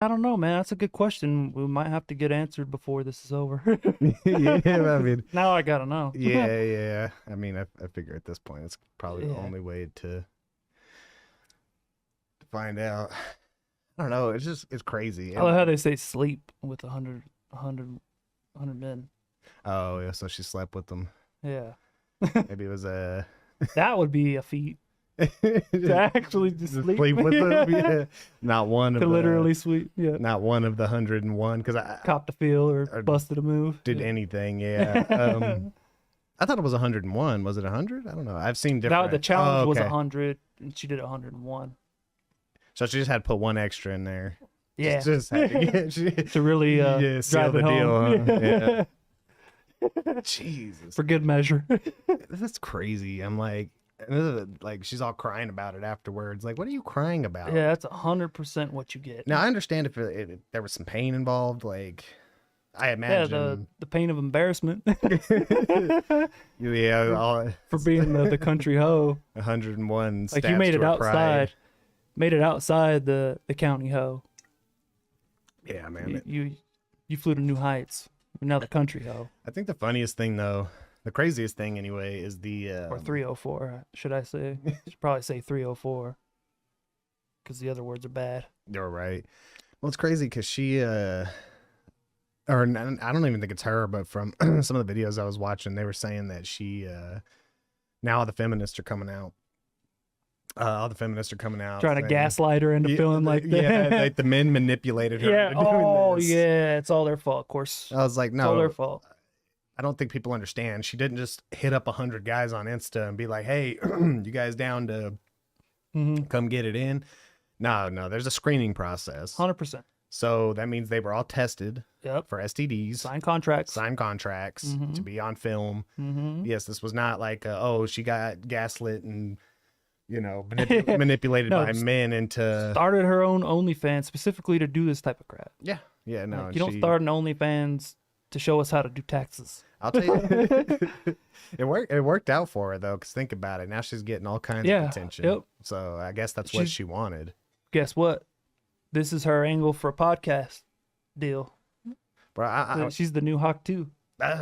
I don't know, man. That's a good question. We might have to get answered before this is over. Yeah, I mean, Now I gotta know. yeah. I mean, I figure at this point it's probably the Yeah. only way to find out. I don't know. It's crazy. I love how they say sleep with 100 men. Oh yeah, so she slept with them. Yeah. Maybe it was a That would be a feat. To actually just sleep with them. Yeah. Not one of to the, literally sleep. Yeah. not one of the 101 because I Copped a feel or Or busted a move. did Yeah. anything. Yeah. I thought it was 101. Was it 100? I don't know. I've seen Now different. the challenge was okay. 100 and she did 101. So she just had to put one extra in there. Yeah. Just had to get, To really yeah, seal drive the it deal. home. Huh? Yeah. Jesus, For good measure. that's crazy. I'm like, like she's all crying about it afterwards. Like, what are you crying about? Yeah, that's 100% what you get. Now I understand if there was some pain involved. Like, I imagine. Yeah, the pain of embarrassment Yeah, all for being the country hoe. 101. Like you made it outside, the county hoe. Yeah, man. You flew to new heights. You're now the country hoe. I think the funniest thing, though, the craziest thing anyway, is the Or 304, should I say? Should probably say 304 because the other words are bad. You're right. Well, it's crazy because she, or I don't even think it's her, but from some of the videos I was watching, they were saying that she, now the feminists are coming out. All the feminists are coming out Trying to saying, gaslight her into feeling like that. yeah, like the men manipulated her. Yeah. into doing Oh, this. yeah. It's all their fault, of course. I was like, It's all no, their fault. I don't think people understand. She didn't just hit up 100 guys on Insta and be like, hey, you guys down to come get it in? No, there's a screening process. 100%. So that means they were all tested Yep. for STDs, Sign contracts. to be on film. Yes, this was not like, she got gaslit and, manipulated No, by men into. Started her own OnlyFans specifically to do this type of crap. Yeah, no. Like, you don't start an OnlyFans to show us how to do taxes. I'll tell you, it worked out for her though. Because think about it, now she's getting all kinds of attention. Yep. So I guess that's what she wanted. Guess what? This is her angle for a podcast deal. Bro, She's the new Hawk too.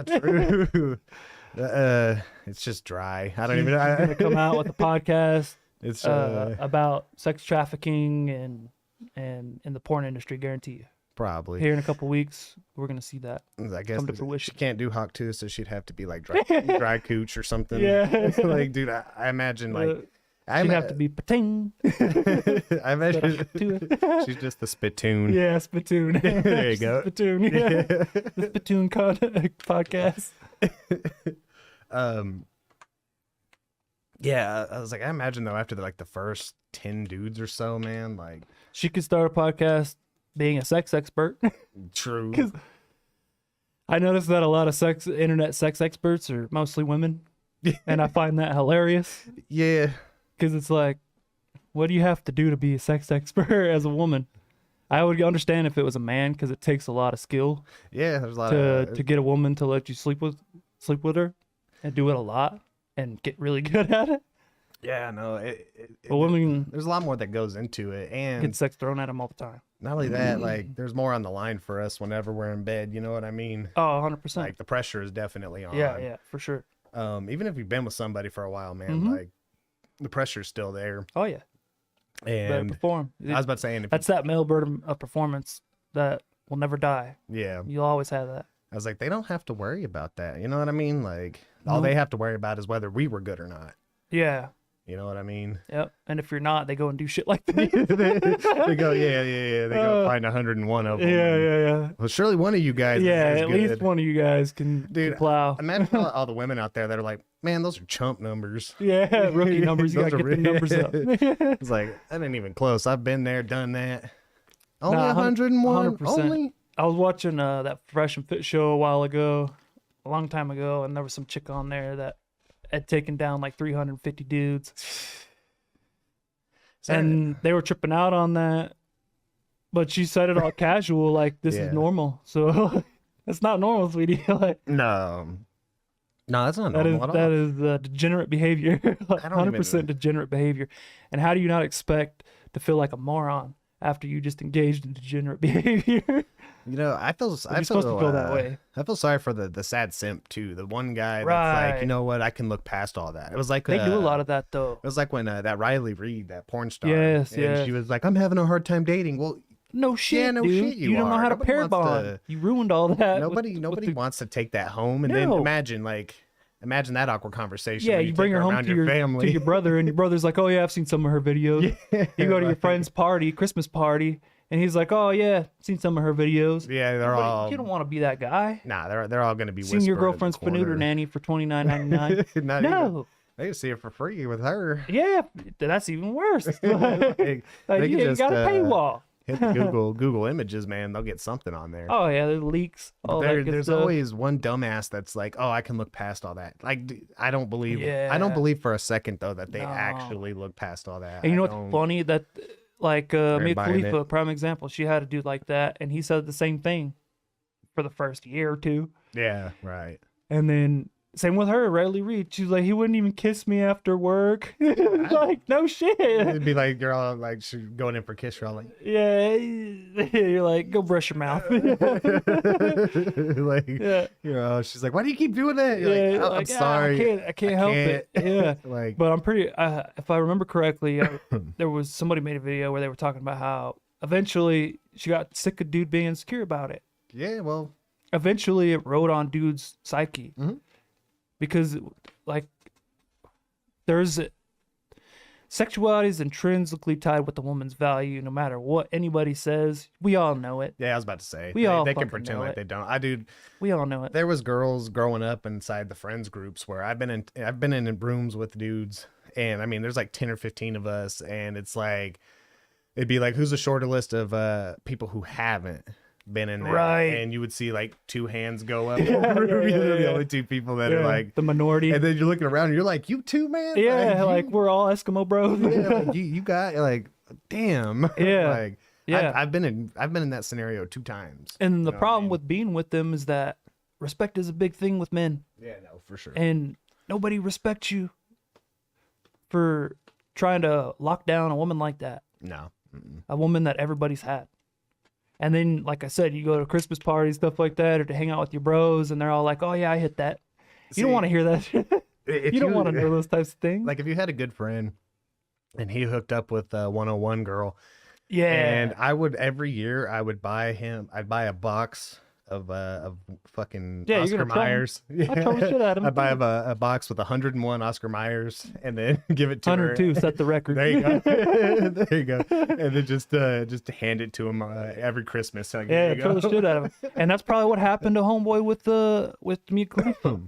true. It's just dry. I don't She's even. gonna come out with a podcast It's about sex trafficking and in the porn industry. Guarantee you. probably Here in a couple weeks, we're gonna see that I guess come to she fruition. can't do Hawk 2, so she'd have to be like dry cooch or something. Yeah. Like, dude, I imagine like She'd have to be pating. I imagine to she's just the spittoon. Yeah, spittoon. There you go. Spittoon. Yeah. The spittoon podcast. Yeah, I was like, I imagine though after the first 10 dudes or so, man, like She could start a podcast being a sex expert. true. I noticed that a lot of internet sex experts are mostly women, and I find that hilarious Yeah. because it's like, what do you have to do to be a sex expert as a woman? I would understand if it was a man because it takes a lot of skill Yeah, there's a lot to get a woman to let you sleep with her and do it a lot and get really good at it. Yeah, no, But women there's a lot more that goes into it, and get sex thrown at them all the time. not only that, like there's more on the line for us whenever we're in bed. You know what I mean? Oh, 100%. Like the pressure is definitely on. Yeah, for sure. Even if you've been with somebody for a while, man, like the pressure's still there. Oh, yeah. Better And perform. I was about to say, and if That's that male burden of performance that will never die. yeah, You'll always have that. I was like, they don't have to worry about that. You know what I mean? Like all they have to worry about is whether we were good or not. Yeah. You know what I mean? Yep. And if you're not, they go and do shit like that. They go, yeah. They go find 101 of them. Yeah. Well, surely one of you guys Yeah, is at good. least one of you guys can plow. Imagine all the women out there that are like, man, those are chump numbers. Yeah, rookie numbers. You Those gotta are get the numbers up. It's like, that ain't even close. I've been there, done that. Only Nah, 101? 100%. Only? I was watching that Fresh and Fit show a while ago, a long time ago, and there was some chick on there that had taken down like 350 dudes. And they were tripping out on that, but she said it all casual, like this is normal. So that's not normal, sweetie. Like No, that's not that normal at all. that is degenerate behavior, like I don't 100% degenerate behavior. And how do you not expect to feel like a moron after you just engaged in degenerate behavior. You know, You're supposed to feel that way. I feel sorry for the sad simp too. The one guy that's like, Right. you know what, I can look past all that. It was like They do a lot of that though. It was like when that Riley Reid, that porn star, Yes, and yes. she was like, I'm having a hard time dating. Well, No shit, no dude. shit You don't know are. how to Nobody pair wants bond. to- You ruined all that. nobody with the- wants to take that home, and then No. imagine that awkward conversation. Yeah, where you bring take her home around to your family. to your brother, and your brother's like, "Oh yeah, I've seen some of her videos." Yeah, You go to your like- friend's party, Christmas party, and he's like, "Oh yeah, seen some of her videos." Yeah, they're But all. you don't want to be that guy. Nah, they're all going to be. Seen your whispered in the girlfriend's corner. Fanooter nanny for $29.99. Not even- No, they just see it for free with her. yeah, that's even worse. Like, Like, they yeah, can you just, got a paywall. hit the Google Images, man. They'll get something on there. Oh yeah, there's leaks. All that good There's stuff. always one dumbass that's like, "Oh, I can look past all that." Like, I don't believe. I Yeah. don't believe for a second though that they No. actually look past all that. And you know I what's don't- funny? That like Mia buying Khalifa, it. prime example. She had a dude like that, and he said the same thing for the first year or two. Yeah, right. And then same with her, Riley Reid. She's like, he wouldn't even kiss me after work. Like, no shit. It'd be like you're all like going in for a kiss. You're all like, Yeah, you're like, go brush your mouth. like, Yeah. you know, she's like, "Why do you keep doing that?" You're Yeah, like, "Oh, I'm like, sorry, I can't help it. Yeah. like, But I'm pretty, if I remember correctly, there was somebody made a video where they were talking about how eventually she got sick of dude being insecure about it. yeah, well, Eventually it rode on dude's psyche. Mhm. Because, like, there's sexuality is intrinsically tied with a woman's value no matter what anybody says. We all know it. yeah, I was about to say, We all they can fucking pretend know like it. they don't. Dude, We all know it. there was girls growing up inside the friends groups where I've been in rooms with dudes, and I mean, there's like 10 or 15 of us, and it's like, it'd be like, who's the shorter list of people who haven't been in there, Right. and you would see like 2 hands go up. Yeah, You're yeah, the yeah. only 2 people that are Yeah, like, the minority. and then you're looking around and you're like, you too, man. Yeah, you- like we're all Eskimo bros. yeah, like, you got like, damn. Yeah, like, yeah. I've been in that scenario 2 times. And the You know what I problem mean? with being with them is that respect is a big thing with men, Yeah, no, for sure. and nobody respects you for trying to lock down a woman like that, No. Mm-mm. a woman that everybody's had. And then, like I said, you go to Christmas parties, stuff like that, or to hang out with your bros, and they're all like, "Oh yeah, I hit that." You don't See, want to hear that. If You don't want to know those types of things. Like if you had a good friend and he hooked up with a 101 girl, yeah, and I would every year I'd buy a box of fucking Yeah, you're Oscar gonna troll him. Myers. Yeah. I troll the shit out of him. I'd buy a box with 101 Oscar Myers and then give it to her. 102 set the record. There you go. There you go. And then just hand it to him every Christmas. Like, Yeah, there you throw go. the shit out of him. And that's probably what happened to homeboy with Mia Khalifa.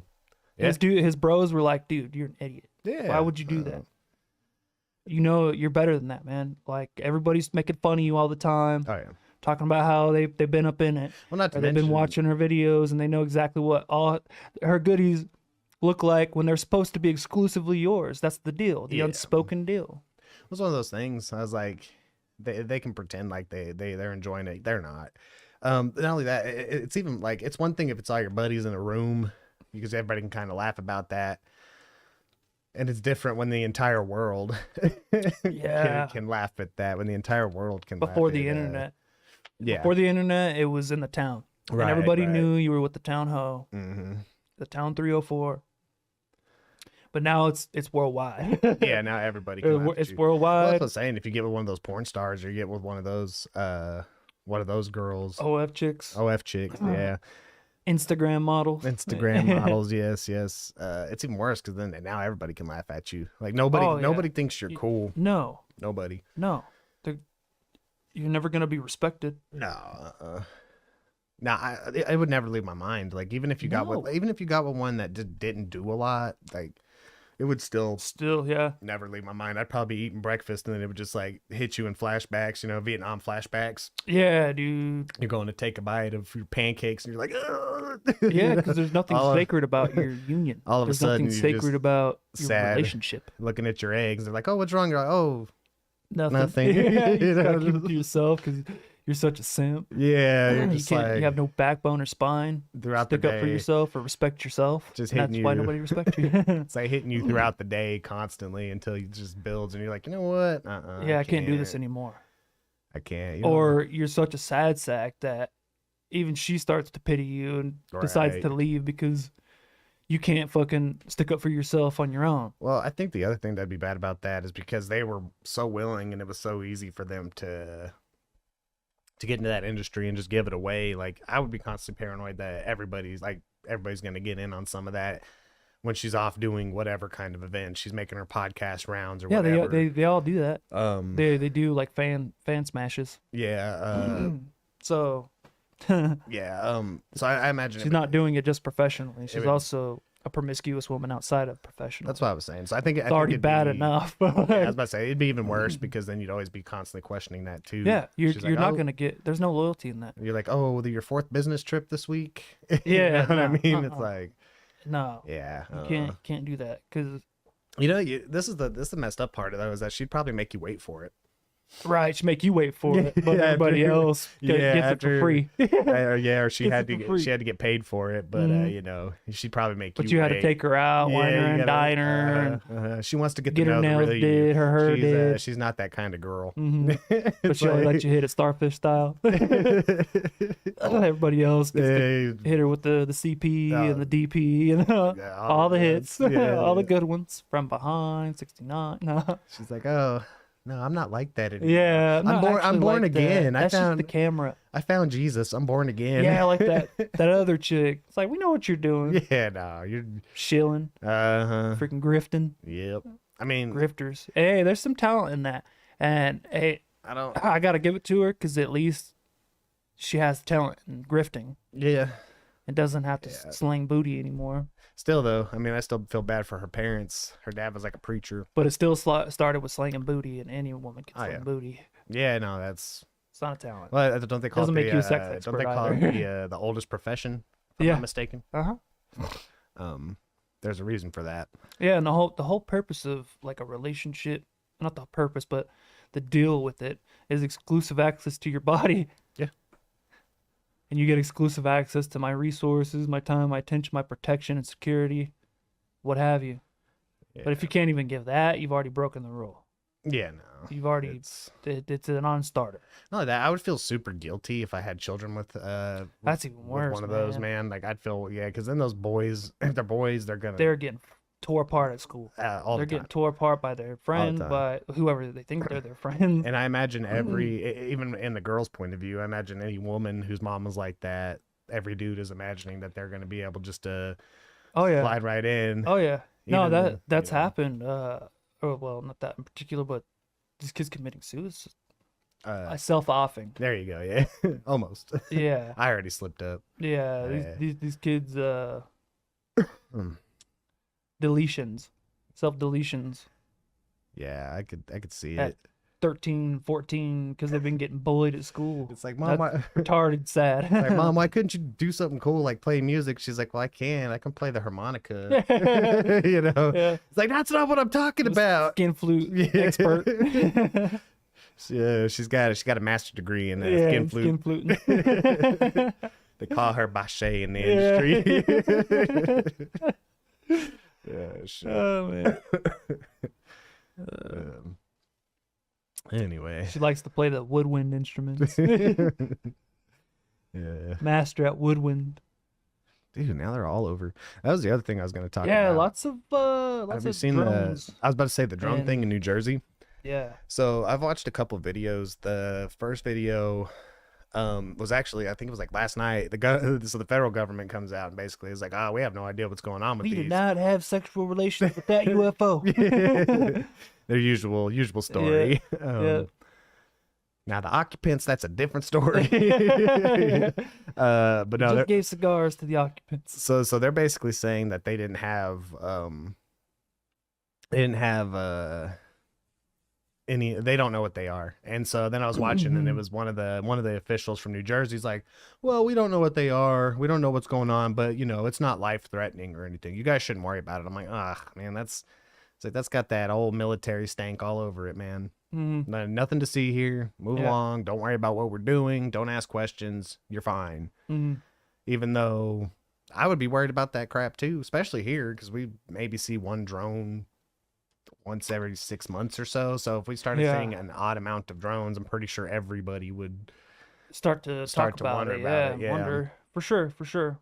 His bros were like, "Dude, you're an idiot. Yeah. Why would you do that? You know you're better than that, man. Like everybody's making fun of you all the time, Oh yeah. talking about how they've been up in it, Well, not to or they've been mention- watching her videos, and they know exactly what all her goodies look like when they're supposed to be exclusively yours. That's the deal, the Yeah. unspoken deal. It was one of those things. I was like, they can pretend like they're enjoying it. They're not. Not only that, it's even like, it's one thing if it's all your buddies in a room because everybody can kind of laugh about that. And it's different when the entire world Yeah. can laugh at that. When the entire world can laugh Before at, the internet, yeah. before the internet, it was in the town, Right, and everybody right. knew you were with the town ho, hmm the town 304. But now it's worldwide. Yeah, now everybody can laugh at It's you. Well, worldwide. that's what I'm saying. If you get with one of those porn stars or you get with one of those girls, OF chicks, OF chicks, yeah. Instagram models. Instagram models, yes. It's even worse because then now everybody can laugh at you. Like nobody, Oh, yeah. nobody thinks you're cool. No, Nobody. no. You're never gonna be respected. No. I would never leave my mind. Like even if you got No. with one that just didn't do a lot, like it would still Still, yeah. never leave my mind. I'd probably be eating breakfast and then it would just like hit you in flashbacks. You know, Vietnam flashbacks. Yeah, dude. You're going to take a bite of your pancakes and you're like, "Ugh." Yeah, because there's nothing All of- sacred about your union. all of a there's sudden nothing you're just sacred about your sad. relationship. looking at your eggs. They're like, oh, what's wrong? You're like, oh, Nothing. Nothing. Yeah, you You just gotta know? keep it to yourself because you're such a simp. yeah. You're You just can't. like You have no backbone or spine. throughout the Stick up for day. yourself or respect yourself. Just and hitting that's why you. nobody respects you. It's like hitting you throughout the day constantly until it just builds and you're like, you know what? Yeah, I can't do this anymore. I can't. You know? or you're such a sad sack that even she starts to pity you and decides Right. to leave because you can't fucking stick up for yourself on your own. Well, I think the other thing that'd be bad about that is because they were so willing and it was so easy for them to get into that industry and just give it away. Like I would be constantly paranoid that everybody's gonna get in on some of that when she's off doing whatever kind of event. She's making her podcast rounds or Yeah, whatever. they all do that. They do like fan smashes. Yeah. So Yeah. So I imagine she's not doing it just professionally. She's would- also a promiscuous woman outside of professional. That's what I was saying. So I think It's already bad enough. Yeah, I was about to say it'd be even worse because then you'd always be constantly questioning that too. Yeah, you're She's you're like, not "Oh," gonna get. There's no loyalty in that. You're like, oh, your fourth business trip this week. You Yeah, know what I no, mean? It's like, No, yeah, you can't do that because this is the messed up part of that is that she'd probably make you wait for it. right, she make you wait for it, but Yeah, everybody after- else gets it after- for free. Or she Gets had it to for free. she had to get paid for it, but Mhm. she'd probably make But you. you had to wait. take her out, wine her, you and gotta- dine her, and She wants to get get to her know the nails real you. did, her hair She's, did. she's not that kind of girl. Mhm. But It's she'll let like- you hit it starfish style. Everybody else gets to hit her with the CP and the DP and Yeah, all the hits, yeah, all the yeah. good ones from behind 69. No. She's like, oh no, I'm not like that anymore. Yeah, I'm born. I'm actually born like that. again. That's just the found. camera. I found Jesus. I'm born again. Yeah, like that other chick. It's like we know what you're doing. Yeah, no, you're. Shilling, freaking grifting, Yep. I mean, grifters. Hey, there's some talent in that, and hey, I don't. I gotta give it to her because at least she has talent in grifting. Yeah. It doesn't have to Yeah. sling booty anymore. Still though, I mean, I still feel bad for her parents. Her dad was like a preacher. But it still started with slinging booty, and any woman can Oh, sling yeah. booty. Yeah, no, that's. It's not a talent. Well, don't they call Doesn't it make you a sex don't they expert call either. it the oldest profession? If I'm Yeah. not mistaken. Uh-huh. There's a reason for that. Yeah, and the whole purpose of like a relationship, not the purpose, but the deal with it is exclusive access to your body. Yeah. And you get exclusive access to my resources, my time, my attention, my protection and security, what have you. Yeah. But if you can't even give that, you've already broken the rule. Yeah, no. You've already It's it's a non-starter. not that I would feel super guilty if I had children with That's even with worse. one of those, man. Like I'd feel because then those boys, if they're boys, they're gonna They're getting tore apart at school. all They're the time. getting tore apart by their friends, time. by whoever they think they're their friends. And I imagine even in the girl's point of view, I imagine any woman whose mom was like that, every dude is imagining that they're gonna be able just to Oh yeah. slide right in. Oh yeah. No, Even, that's you know. happened. Well, not that in particular, but these kids committing suicide, self-offing. There you go. Yeah, almost. Yeah, I already slipped up. yeah. Yeah. These kids, Hmm. deletions, self-deletions. Yeah, I could see At it. 13, 14, because they've been getting bullied at school. It's like, Mom, That's retarded sad. like, Mom, why couldn't you do something cool like play music? She's like, well, I can play the harmonica. You know, Yeah. it's like that's not what I'm talking about. Skin flute Yeah. expert. Yeah, she's got a master's degree in Yeah, skin flute. skin fluting. They call her Bache in the industry. Yeah, shit. Oh man. Anyway, She likes to play the woodwind instruments. yeah, Master at woodwind. dude. Now they're all over. That was the other thing I was going to talk Yeah, about. lots of Have you seen drones. I was about to say the drone and- thing in New Jersey. Yeah. So I've watched a couple of videos. The first video was actually, I think it was like last night. So the federal government comes out and basically is like, oh, we have no idea what's going on with We these. did not have sexual relations with that UFO. Their usual story. Yeah. Now the occupants, that's a different story. But no, Just gave cigars to the occupants. so they're basically saying that they didn't have any, they don't know what they are. And so then I was watching and it was one of the officials from New Jersey's like, well, we don't know what they are, we don't know what's going on, but you know, it's not life threatening or anything, you guys shouldn't worry about it. I'm like, man, it's like that's got that old military stank all over it, man. Nothing to see here. Move Yeah. along, don't worry about what we're doing, don't ask questions, you're fine. Even though I would be worried about that crap too, especially here, because we maybe see one drone once every 6 months or so. So if we started Yeah. seeing an odd amount of drones, I'm pretty sure everybody would Start to start talk to about wonder it. about Yeah, it. and Yeah. wonder for sure, for sure.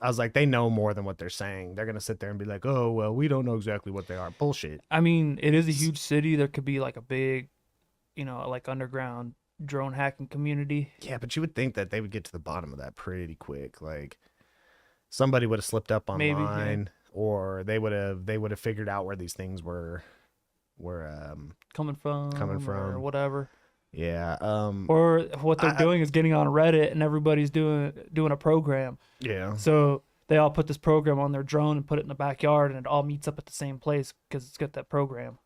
I was like, they know more than what they're saying. They're gonna sit there and be like, oh well, we don't know exactly what they are. Bullshit. I mean, it is a huge city. There could be like a big, like underground drone hacking community. Yeah, but you would think that they would get to the bottom of that pretty quick. Like somebody would have slipped up Maybe, yeah. online, or they would have figured out where these things were Coming coming or from. whatever. Yeah. Or what they're doing is getting on Reddit and everybody's doing a program. Yeah. So they all put this program on their drone and put it in the backyard, and it all meets up at the same place because it's got that program.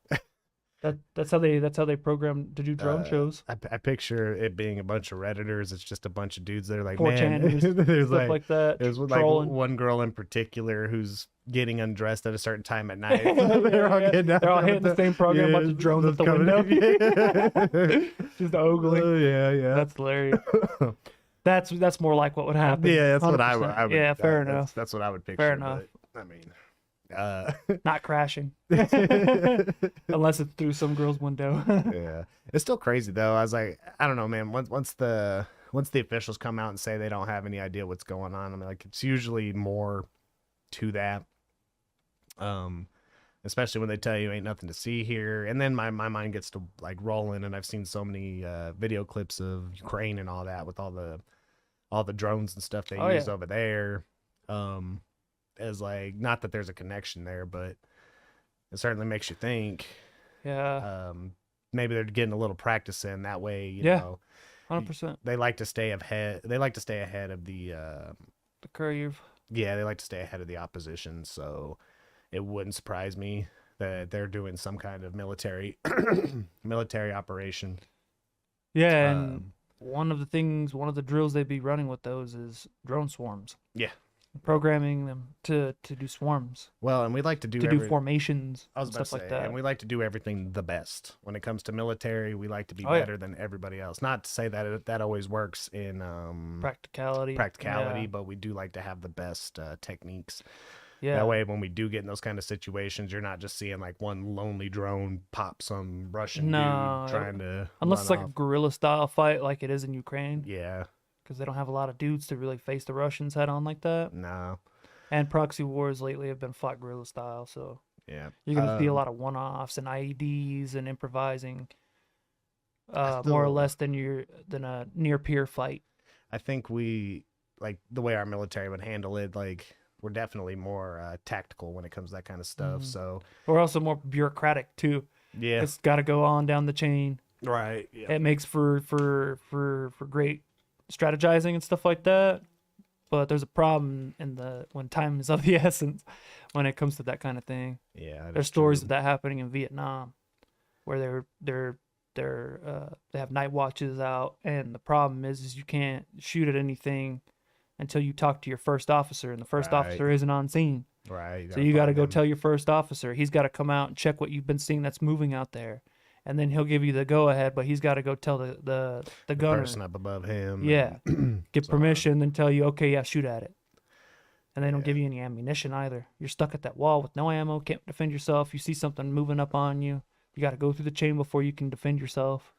That's how they program to do drone shows. I picture it being a bunch of Redditors. It's just a bunch of dudes that are like, 4chaners, man, there's stuff like that. there's like trolling. one girl in particular who's getting undressed at a certain time at night. They're all getting out They're all there hitting the with same program, bunch of drones at the coming window. in. Just ogling. Yeah. That's hilarious. That's more like what would happen. Yeah, that's what I 100%. would. Yeah, fair that's- enough. That's what I would picture. Fair enough. But, I mean, Not crashing, unless it's through some girl's window. yeah, it's still crazy though. I was like, I don't know, man. Once the officials come out and say they don't have any idea what's going on, I mean, like it's usually more to that. Especially when they tell you ain't nothing to see here, and then my mind gets to like rolling, and I've seen so many video clips of Ukraine and all that with all the drones and stuff they use over there. As like, not that there's a connection there, but it certainly makes you think. Yeah. Maybe they're getting a little practice in that way. You Yeah. know, 100%. they like to stay ahead. They like to stay ahead of the. The curve. Yeah, they like to stay ahead of the opposition. So it wouldn't surprise me that they're doing some kind of military operation. Yeah, and one of the drills they'd be running with those is drone swarms. Yeah. Programming them to do swarms, Well, and we like to do formations, I was and about stuff to like say, that. and we like to do everything the best when it comes to military. We like to be Oh, yeah. better than everybody else. Not to say that that always works in Practicality, but we do like to have the best techniques. Yeah. That way, when we do get in those kind of situations, you're not just seeing like one lonely drone pop some Russian dude trying to unless it's run like off. a guerrilla style fight, like it is in Ukraine, Yeah, because they don't have a lot of dudes to really face the Russians head on like that. no, And proxy wars lately have been fought guerrilla style, so yeah. you're gonna see a lot of one-offs and IEDs and improvising, more or less than a near peer fight. I think we like the way our military would handle it. Like we're definitely more tactical when it comes to that kind of stuff. So We're also more bureaucratic too. yeah, It's got to go on down the chain. right. Yeah. It makes for great strategizing and stuff like that. But there's a problem when time is of the essence when it comes to that kind of thing. Yeah, There's stories of that happening in Vietnam, where they have night watches out, and the problem is you can't shoot at anything until you talk to your first officer, and the first officer isn't on scene. Right. So you got to go tell your first officer. He's got to come out and check what you've been seeing that's moving out there, and then he'll give you the go ahead. But he's got to go tell the gunner, person up above him. yeah, get permission, then tell you, okay, yeah, shoot at it. And they don't give you any ammunition either. You're stuck at that wall with no ammo, can't defend yourself. You see something moving up on you, you got to go through the chain before you can defend yourself.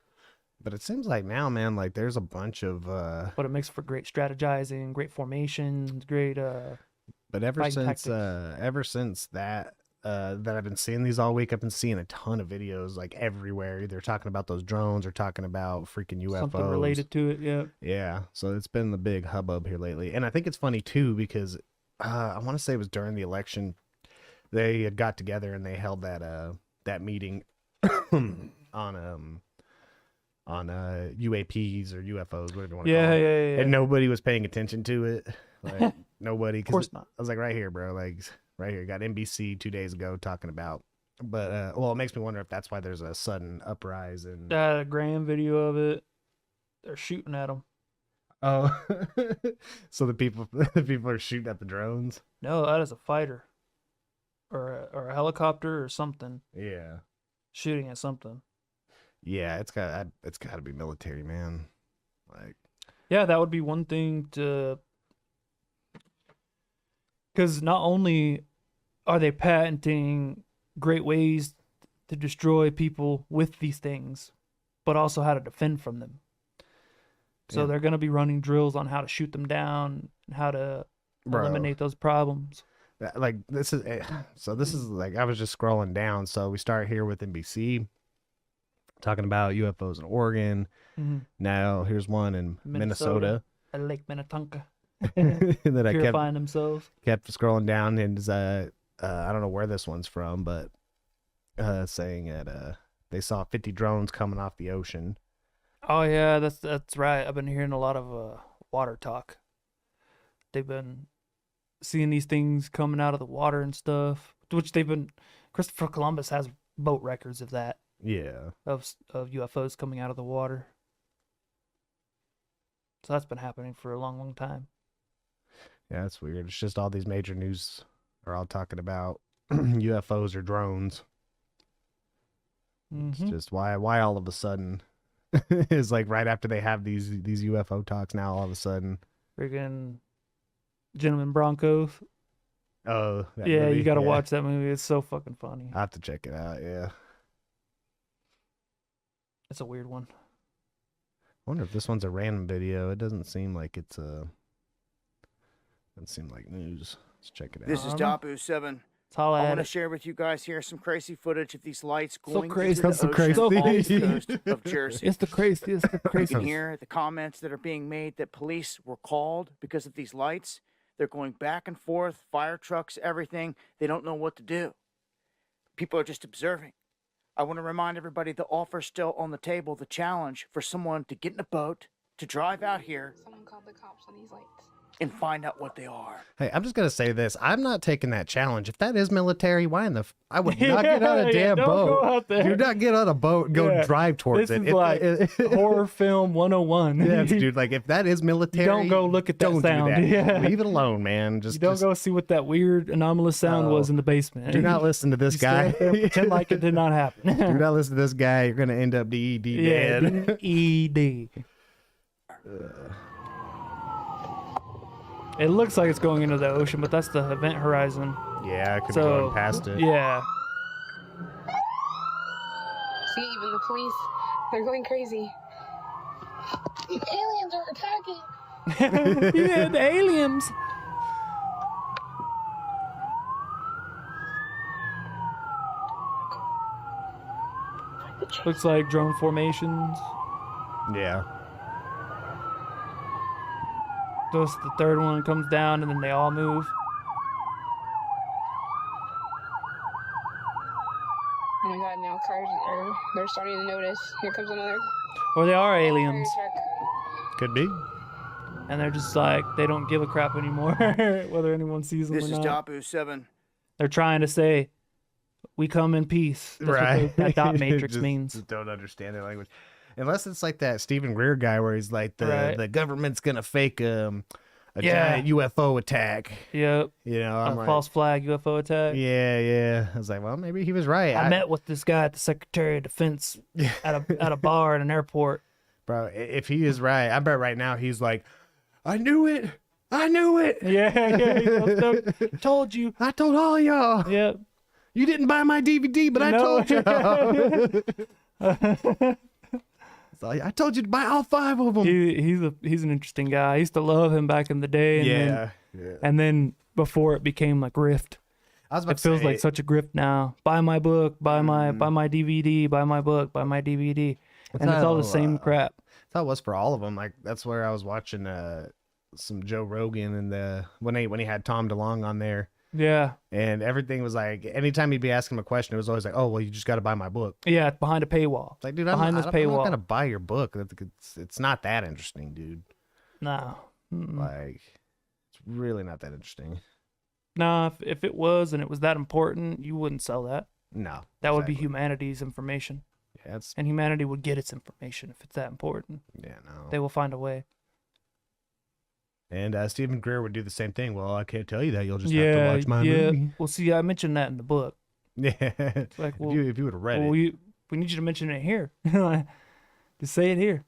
But it seems like now, man, like there's a bunch of But it makes for great strategizing, great formations, great but ever fighting since tactics. that I've been seeing these all week, I've been seeing a ton of videos like everywhere. Either talking about those drones or talking about freaking UFOs. Something related to it, yeah. Yeah. So it's been the big hubbub here lately. And I think it's funny too because I want to say it was during the election they had got together and they held that meeting on UAPs or UFOs, whatever you want to call it. Yeah. And nobody was paying attention to it. Like nobody. Of course not. I was like, right here, bro. Like right here. Got NBC 2 days ago talking about. But well, it makes me wonder if that's why there's a sudden uprise in. A Graham video of it. They're shooting at them. Oh, so the people are shooting at the drones. No, that is a fighter, or a helicopter or something Yeah. shooting at something. Yeah, it's got to be military, man. Like. Yeah, that would be one thing to, because not only are they patenting great ways to destroy people with these things, but also how to defend from them. So Yeah. they're going to be running drills on how to shoot them down and how to eliminate those problems. Like this is like I was just scrolling down. So we start here with NBC talking about UFOs in Oregon. Mm-hmm. Now here's one in Minnesota. At Lake Minnetonka. That I Purifying themselves. kept scrolling down, and I don't know where this one's from, but saying that they saw 50 drones coming off the ocean. Oh yeah, that's right. I've been hearing a lot of water talk. They've been seeing these things coming out of the water and stuff, which Christopher Columbus has boat records of that. Yeah. Of UFOs coming out of the water. So that's been happening for a long, long time. Yeah, that's weird. It's just all these major news are all talking about UFOs or drones. Mm-hmm. It's just why all of a sudden is like right after they have these UFO talks, now all of a sudden. Friggin' Gentleman Broncos. Oh, yeah, movie? you got to watch that movie. It's so fucking funny. I have to check it out. Yeah. It's a weird one. I wonder if this one's a random video. It doesn't seem like it's doesn't seem like news. Let's check it out. This is Dabu7. I want to share with you guys here some crazy footage of these lights going into the ocean off the coast of Jersey. It's the craziest. You can hear the comments that are being made that police were called because of these lights. They're going back and forth, fire trucks, everything. They don't know what to do. People are just observing. I want to remind everybody the offer's still on the table, the challenge for someone to get in a boat, to drive out here. Someone called the cops on these lights. And find out what they are. Hey, I'm just gonna say this. I'm not taking that challenge. If that is military, why in the? I would not get on a damn don't boat. Go out there. Do not get on a boat and go drive towards this it. Is like horror film 101. Yeah, dude. Like if that is military, don't go look at that sound. Do that. Yeah. Leave it alone, man. Just don't go see what that weird anomalous sound was in the basement. Do not listen to this guy. Pretend like it did not happen. Do not listen to this guy. You're gonna end up DED dead. ED. It looks like it's going into the ocean, but that's the event horizon. Yeah, I could have gone past it. Yeah. See, even the police, they're going crazy. The aliens are attacking. Yeah, the aliens. Looks like drone formations. Yeah. Just the third one comes down, and then they all move. Oh my god, now cars they're starting to notice. Here comes another. Or they are aliens. Could be. And they're just like, they don't give a crap anymore whether anyone sees them or not. This is Dabu7. They're trying to say, we come in peace. That's right. what that dot matrix just, means. Just don't understand their language. Unless it's like that Stephen Greer guy where he's like, the government's going to fake a giant UFO attack. Yep. You know, I'm like, false flag UFO attack. Yeah. I was like, well, maybe he was right. I met with this guy at the Secretary of Defense at a bar at an airport. Bro, if he is right, I bet right now he's like, I knew it. Yeah. Told you. I told all y'all. Yep. You didn't buy my DVD, but I told you. I told you to buy all 5 of them. He's an interesting guy. I used to love him back in the day. And then before it became like grift. It feels like such a grift now. Buy my book, buy my DVD, buy my book, buy my DVD. And it's all the same crap. That's how it was for all of them. Like that's where I was watching some Joe Rogan and when he had Tom DeLonge on there. Yeah. And everything was like, anytime he'd be asking him a question, it was always like, oh, well, you just got to buy my book. Yeah, it's behind a paywall. Like, dude, I'm not going to buy your book. It's not that interesting, dude. No. Like, it's really not that interesting. No, if it was and it was that important, you wouldn't sell that. No. That would be humanity's information. Yeah, and humanity would get its information if it's that important. Yeah, no. They will find a way. And Stephen Greer would do the same thing. Well, I can't tell you that. You'll just have to watch my movie. Well, see, I mentioned that in the book. Yeah. It's like, well, if you would have read it. We need you to mention it here. Just say it here.